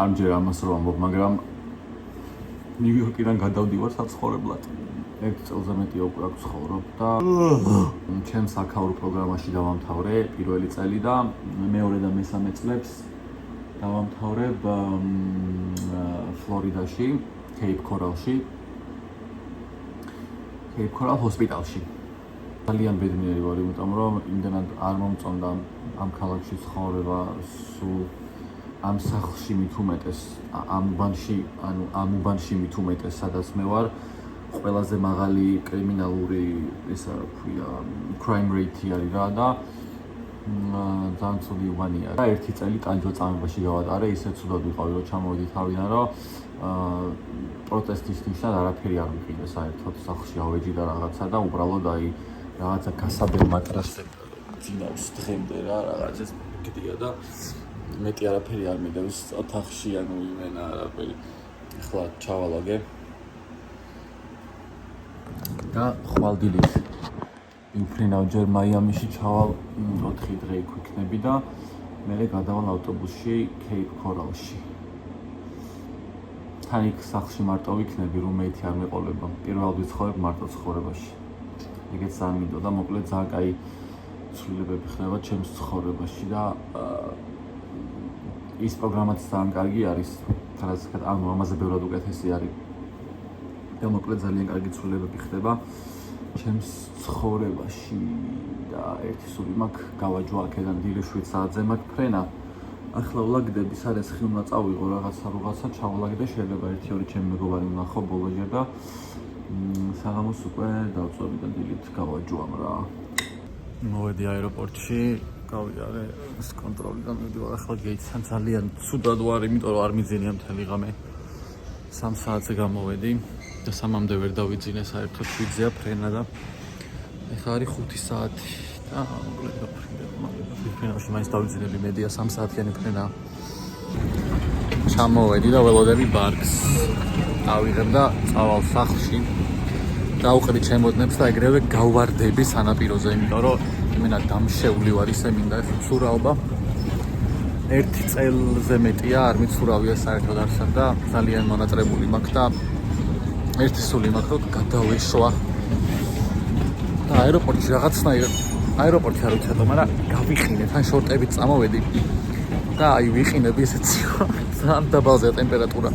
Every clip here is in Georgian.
ამჯერ ამას რომ ამბობ, მაგრამ ნიუ-იორკიდან გადავდივარ საცხოვრებლად. 1 წელზე მეტი უკვე აქვს ცხოვრობ და ჩემს აქაურ პროგრამაში დავამთავრე პირველი წელი და მეორე და მესამე წლებს დავამთავრებ ფლორიდაში, Cape Coral ჰოსპიტალში. ძალიან ბედნიერი ვარ, იმიტომ რომ იმდენად არ მომწონდა ამ ქალაქში ცხოვრება, სულ ამ სახლში მით უმეტეს, ამ უბანში მით უმეტეს, სადაც მე ვარ, ყველაზე მაღალი კრიმინალური, ესა რა ქვია, crime rate არის რა და ძალიან ცუდი უბანია. და 1 წელი ტანჯვა-წამებაში გავატარე, ისე ცუდად ვიყავი, რომ ჩამოვედი თავიდან, რომ პროტესტის ნიშნად არაფერი არ ვიყიდე საერთოდ, სახლში ავეჯი და რაღაცა და უბრალოდ რაღაცა გასაბელ მატრასზე ძინავს დღემდე რა, რაღაცას მიგდია და მეტი არაფერი არ მიდევს ოთახში, იმენა არაფერი. ახლა ჩავალაგე და ხვალდილით ვიფრინავ ჯერ მაიამიში ჩავალ 4 დღე იქ ვიქნები და მერე გადავალ ავტობუსში Cape Coralში. თან იქ სახლში მარტო ვიქნები, რუმეითი არ მეყოლება. პირველად ვიცხოვრებ მარტო ცხოვრებაში. ეგეც არ მინდოდა, მოკლედ ძალიან კაი ცვლილებები ხდება ჩემს ცხოვრებაში და ის პროგრამაც ძალიან კარგი არის, თარაზკად ამაზე ბევრად უკეთესი არის. და მოკლედ ძალიან კარგი ცვლილებები ხდება ჩემს ცხოვრებაში და ერთი სული მაქვს გავაჯვა აქედან დილეშვით საათზე მაქვს ფრენა. ახლა ვლაგდები, სადაც ხი უნდა წავიღო რაღაცა ჩავლაგდე, შეიძლება 1-2 ჩემი მეგობარი ვნახო ბოლოჯერ და საღამოს უკვე დავწვევი და დილით გავაჯვამ რა. მოვედი აეროპორტში, გავიარე ეს კონტროლიდან, მივიდივარ ახლა გეითთან, ძალიან ცუდად ვარ, იმიტომ რომ არ მიძინია მთელი ღამე. 3 საათზე გამოვედი და 3-მდე ვერ დავიძინე, საერთოდ 7-ზეა ფრენა და ეხლა არის 5 საათი და მოკლედ ვიფრინავში მაინც დავიძინები, მედია 3 საათიანი ფრენა. ჩამოვედი და ველოდები ბარგს. ავიღებ და წავალ სახლში. დავყრი ჩემოდნებს და ეგრევე გავვარდები სანაპიროზე, იმიტომ რომ იმენა დამშეული ვარ, ისე მინდა ეს ცურავა. 1 წელზე მეტია არ მიცურავია საერთოდ არსად და ძალიან მონატრებული მაქვს და ერთი სული მაქვს, რომ გადავეშვა. და აეროპორტში რაღაცნაირად აეროპორტში არ ვიცი, მაგრამ გავიყინე, თან შორტებით წამოვედი და ვიყინები ესეც ძალიან დაბალზეა ტემპერატურა.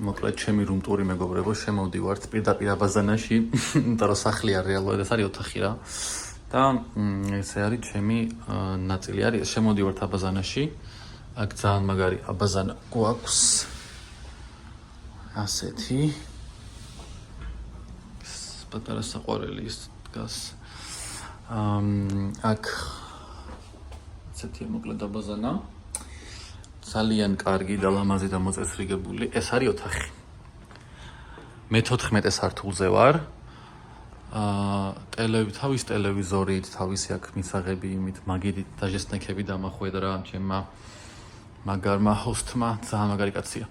მოკლედ ჩემი რუმტური მეგობრებო, შემოვდივართ პირდაპირ აბაზანაში, იმიტომ რომ სახლი არ რეალურად ეს არის ოთახი რა. და ესე არის ჩემი ნაწილი არის, შემოვდივართ აბაზანაში. აქ ძალიან მაგარი აბაზანა გვაქვს. ასეთი. პატარა საყვარელი ის დგას. აქ ასეთი მოკლედ აბაზანა. ძალიან კარგი და ლამაზი და მოწესრიგებული. ეს არის ოთახი. მე 14 სართულზე ვარ. თავის ტელევიზორით, თავისი აქ მისაღები იმით, მაგიდით დაჟესტნექები დამახვედრა ჩემმა მაგარმა ჰოსტმა, ძალიან მაგარი კაცია.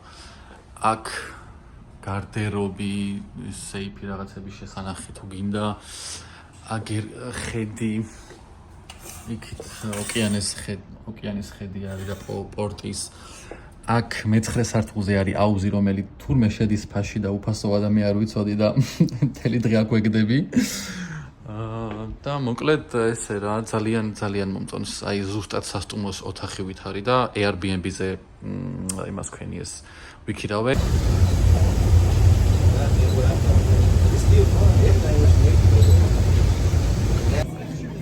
აქ გარდერობი, სეიფი რაღაცების შესანახი თუ გინდა. აგერ ხედი იქით ოკეანის ხედი არის და პორტის. აქ მე-9 სართულზე არის აუზი, რომელიც თურმე შედის ფაში და უფასოა და მე არ ვიცოდი და მთელი დღე აქ ვეგდები. და მოკლედ ესე რა, ძალიან მომწონს. აი ზუსტად სასტუმროს ოთახი ვით არის და Airbnb-ზე იმას ქვენი ეს ვიქირავე.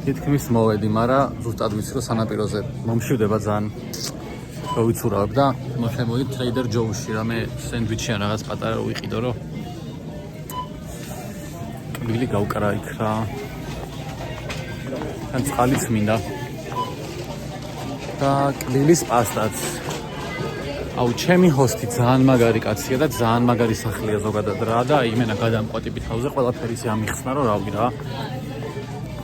თითქმის მოვედი, მაგრამ ზუსტად ვიცი, რომ სანაპიროზე მომშვიდება ძალიან გავიცურავებ და მოხემოდი Trader Joe-ში, რამე სენდვიჩი ან რაღაც პატარა ვიყიდო, რომ კბილი გავკრა იქ რა. თან წყალიც მინდა. და კბილის პასტაც. აუ, ჩემი ჰოსტი ძალიან მაგარი კაცია და ძალიან მაგარი სახლია ზოგადად რა და იმენა გადამყვეტი თავზე ყველაფერი ამიხსნა, რომ რავი რა.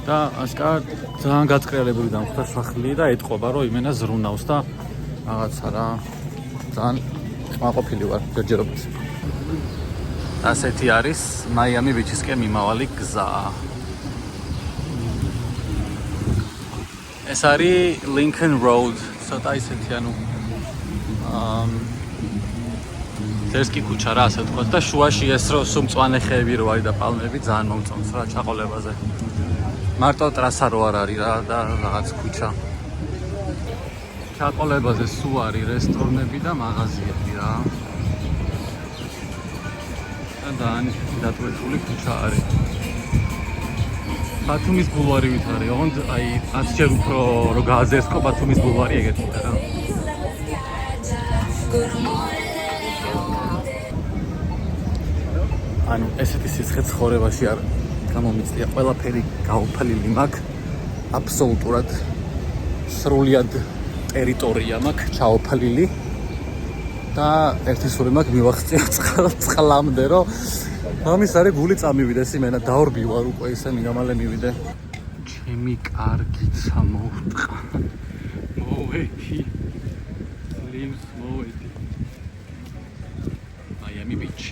და ასკარად ძალიან გაწკრიალებული დამხვდა სახლი და ეთყობა, რომ იმენა ზრუნავს და რაღაცა რა. ძალიან მაყოფილი ვარ ჯერჯერობით. ასეთი არის მაიამი ბიჩისკენ მიმავალი გზა. ეს არის Lincoln Road, ცოტა ისეთი ანუ ეს კი ქუჩა რა ასე ვთქვათ და შუაში ეს რო სუმწვანე ხეები რო არის და პალმები ძალიან მომწონს რა ჩაყოლებაზე. მარტო ტრასა რო არ არის რა და რაღაც ქუჩა. ჩაყოლებაზე სულ არის რესტორნები და მაღაზიები რა. და დატვირთული ქუჩა არის. ბათუმის ბულვარივით არის, ოღონდ აი 10 ჯერ უფრო რო გააზრესკო ბათუმის ბულვარი ეგეთია რა. ანუ ესეთი სიცხე ცხოვრებაში არ გამომიწია. ყველაფერი გაუფალილი მაქვს. აბსოლუტურად სრულად ტერიტორია მაქვს ჩაოფალილი. და ერთი სული მაქვს მივახცია წყლამდე რომ ამის არის გული წამივიდეს იმენა დაორბი ვარ უკვე ისე მიგამალე მივიდე. ჩემი კარგიცა მოვტყა. მოვედი. ლიმს მოვედი. Miami Beach.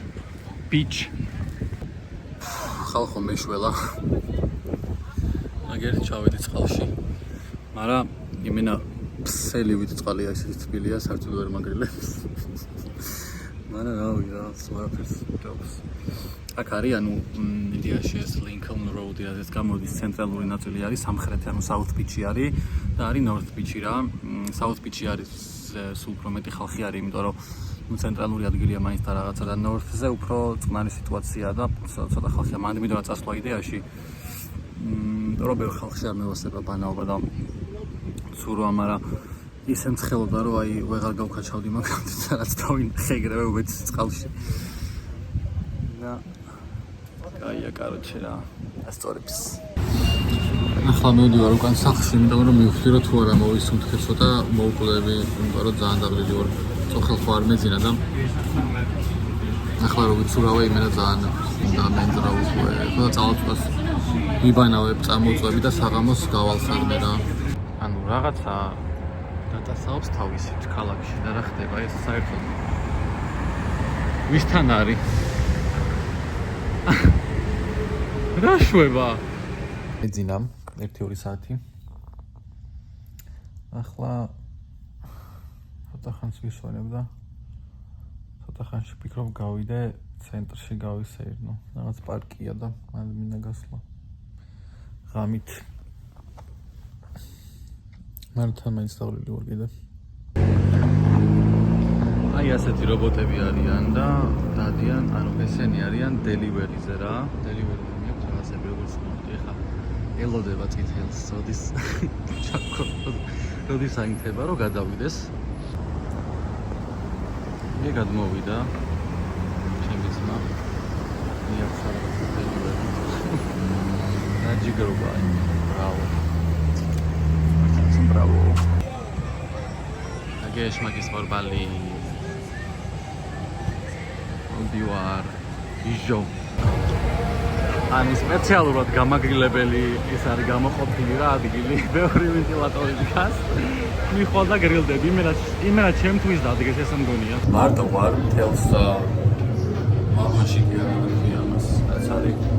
Beach. ხალხო მეშველა. აგერ ჩავედი წყალში. მაგრამ იმენა ფსელივით წყალია ისეთი თბილია საერთოდ ვერ მაგრილებს. მაგრამ რავი რა, სვაფერს ჯობს. აქ არის ანუ იდეაში ეს Lincoln Road-ი, რაც გამოდის ცენტრალური ნაწილი არის სამხრეთი, ანუ South Beach-ი არის და არის North Beach-ი რა. South Beach-ი არის სულ უფრო მეტი ხალხი არის, იმიტომ რომ ცენტრალური ადგილია მაინც და რაღაცა და North-ზე უფრო წყნარი სიტუაციაა და ცოტა ხალხია. მანდ მინდა წასვლა იდეაში. რომ ბევრ ხალხში არ მევასება ბანაობა და ცურვა, მაგრამ ისე მცხელოდა რომ აი ვეღარ გავქაჩავდი მაგრამ რაც დავინახე ეგრევე უვეცი წყალში. და კაია კაროჩე რა ასწორებს. ახლა მივდივარ უკან სახლში, იმიტომ რომ მივხვდი რომ თუ არა მოვისუნთქე ცოტა მოვკლები, იმიტომ რომ ძალიან დაბლილი ვარ. წოხელ ხო არ მეძინა და ახლა რო ვიცურავე იმენა ძალიან და მენძრა უკვე და წავწყვეს ვიბანავებ წამოწვევი და საღამოს გავალ სადმე რა. ანუ რაღაცა დაწასაობს თავისით ქალაქში და რა ხდება ეს საერთოდ ვისთან არის რა შვება მეძინა 1-2 საათი ახლა ცოტა ხანს ვისვენებ და ცოტა ხანში ვფიქრობ გავიდე ცენტრში გავისეირნო რაღაც პარკია და მან მინდა გასვლა ღამით მართან მაინც დავლილი ვარ კიდე. აი ასეთი რობოტები არიან და დადიან, ანუ ესენი არიან დელივერიზე რა. დელივერიზე მიაქვს რაღაცები როგორც მოხდი ხა. ელოდება წითელს, როდის ჩაქო. როდის აინთება რომ გადავიდეს. მე გადმოვიდა. ჩემი ძმა. მიაქვს რაღაც დელივერი. დაჯიგრობა. ბრავო. Bravo. Agiesh magis vorbali. Odivar. Ijo. Ani სპეციალურად გამაგრილებელი ის არის გამოყოფილი რა ადგილი. ბევრი ვენტილატორი დგას. მიხვალ და გრილდები. იმენა ჩემთვის დადგეს ეს მგონია. მარტო ვარ თელს მაღაში კი ამას. რაც არის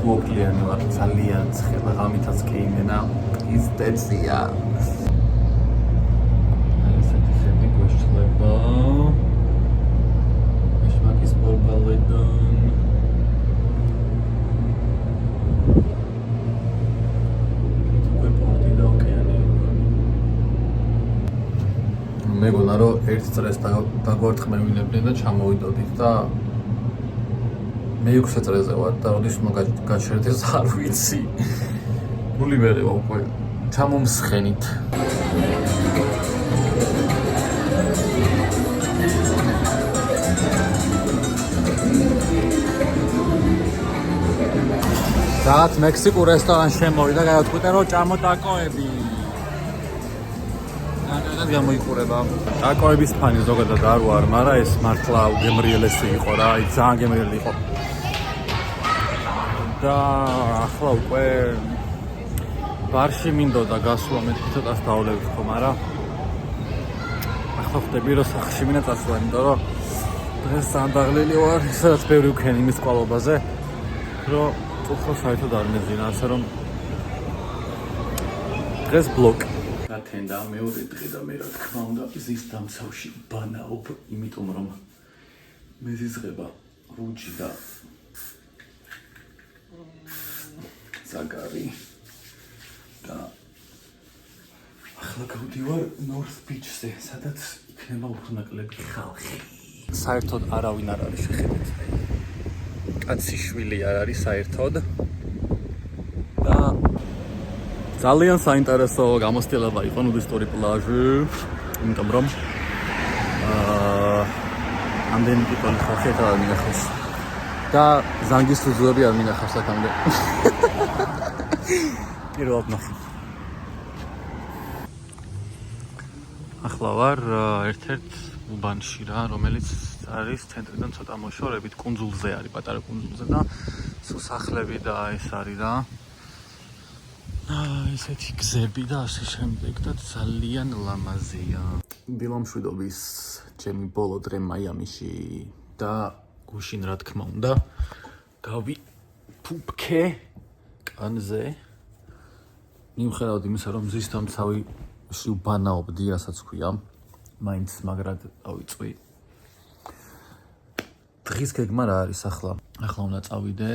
მოკლიანი ვარ ძალიან ცხელა ღამითაც კი იმენა ის დეცია ესეთი ხები გვეშლება ეშმაკის ბორბალედან უკვე პორტი და ოკეანი მეგონა რომ ერთ წრეს დაგვარტყმევინებდნენ და ჩამოვიდოდით და მე 6 წრეზე ვარ და როდის უნდა გაჩერდეს არ ვიცი. გული მერევა უკვე ჩამომსხენით. რაღაც მექსიკურ რესტორანში შემოვიდა და გავთქვიტე რომ ჭამო ტაკოები. ნაკადად გამოიყურება. ტაკოების ფანი ზოგადად არ ვარ, მაგრამ ეს მართლა გემრიელესი იყო რა, ძალიან გემრიელი იყო. და ახლა უკვე ბარში მინდოდა გასვლა მე ცოტას დავლევით ხო, მაგრამ ახლა ხდები რომ სახლში მინდა წასვლა, იმიტომ რომ დღეს ძალიან დაღლილი ვარ, სადაც ბევრი ვქენი იმის ყვალობაზე, რომ უფრო საერთოდ არ მეძინა, ასე რომ დღეს ბლოკ. გათენდა მეორე დღე და მე რა თქმა უნდა ზის დამცავში ბანაობ, იმიტომ რომ მეზიზღება რუჯი და ზაგარი და ახლა გავდივარ North Beach-ზე, სადაც იქნება უხნაკლები ხალხი. საერთოდ არავინ არ არის შეხედეთ. კაცი შვილი არ არის საერთოდ. და ძალიან საინტერესო გამოცდილება იყო ნუდისტური პლაჟი, იმიტომ რომ ამდენი ტიპის ხალხი არ მინახავს. და ზანგის უზოები არ მინახავს აქამდე. პირველად ნახე. ახლა ვარ ერთ-ერთ უბანში რა, რომელიც არის ცენტრიდან ცოტა მოშორებით, კუნძულზე არის, პატარა კუნძულზე და სულ სახლები და ეს არის რა. ესეთი გზები და ასე შემდეგ და ძალიან ლამაზია. დილამშვიდობის ჩემი ბოლო დღე მაიამიში და გუშინ რა თქმა უნდა გავიფუფქე კანზე. მიუხედავად იმისა, რომ მზის დამცავი ვბანაობდი, რასაც ქვია, მაინც მაგრად დავიწვი. დღის გეგმა რა არის ახლა? ახლა უნდა წავიდე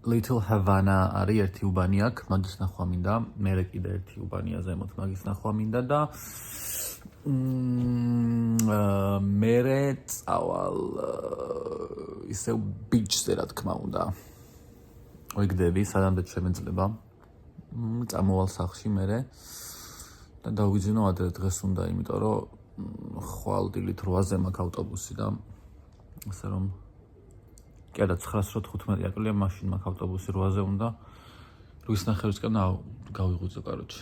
Little Havana არის ერთი უბანი აქ, მაგის ნახვა მინდა, მერე კიდე ერთი უბანია ზემოთ, მაგის ნახვა მინდა და მერე წავალ ისევ ბიჩზე რა თქმა უნდა. ვიგდები, სადამდე შემეძლება. წამოვალ სახლში მერე და დავიძინო ადრე დღეს უნდა, იმიტომ რომ ხვალ დილით 8-ზე მაქვს ავტობუსი და ასე რომ კი არა 9:15 აკლია, მაშინ მაქვს ავტობუსი 8-ზე უნდა. 8:30-ისკენ გავიღვიძე, კაროჩე.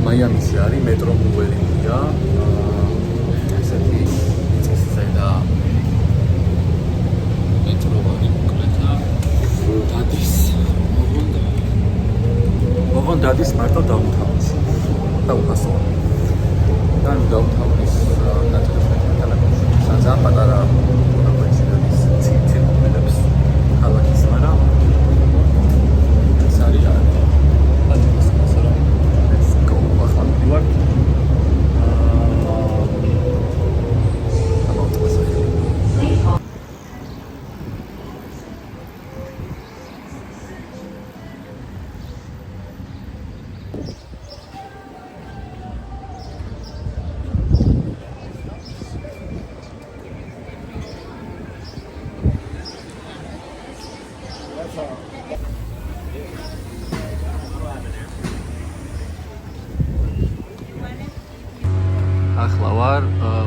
მაიამიში არის მეტრო მუველინგია. ესეთი ზედა ოღონდ დადის მარტო დაუნთაუნში და უფასოა. და დაუნთაუნის ნაწილს ძალიან პატარა აპრეცირების ცირკულებს ქალაქის, მაგრამ ეს არის let's go ახლა მივარ. ახლა ვარ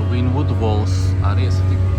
Wynwood Walls არის ესეთი